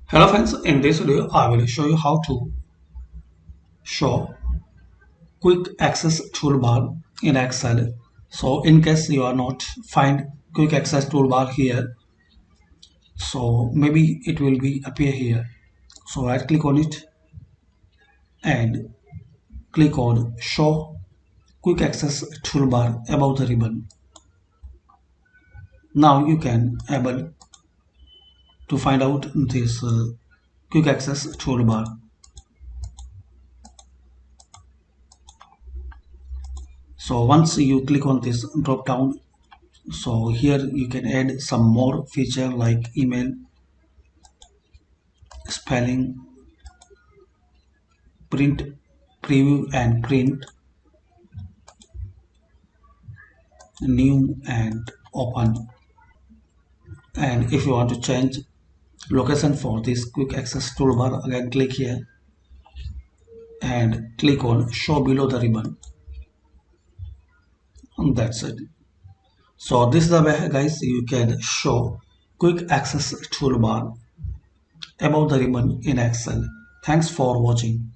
Hello friends, in this video I will show you how to show quick access toolbar in Excel. So in case you are not find quick access toolbar here, so maybe it will be appear here. So right click on it and click on show quick access toolbar above the ribbon. Now you can able to find out this quick access toolbar. So once you click on this drop down, so here you can add some more feature like email, spelling, print, preview and print, new and open. And if you want to change location for this quick access toolbar, again click here and click on show below the ribbon, and that's it. So this is the way guys you can show quick access toolbar above the ribbon in Excel. Thanks for watching.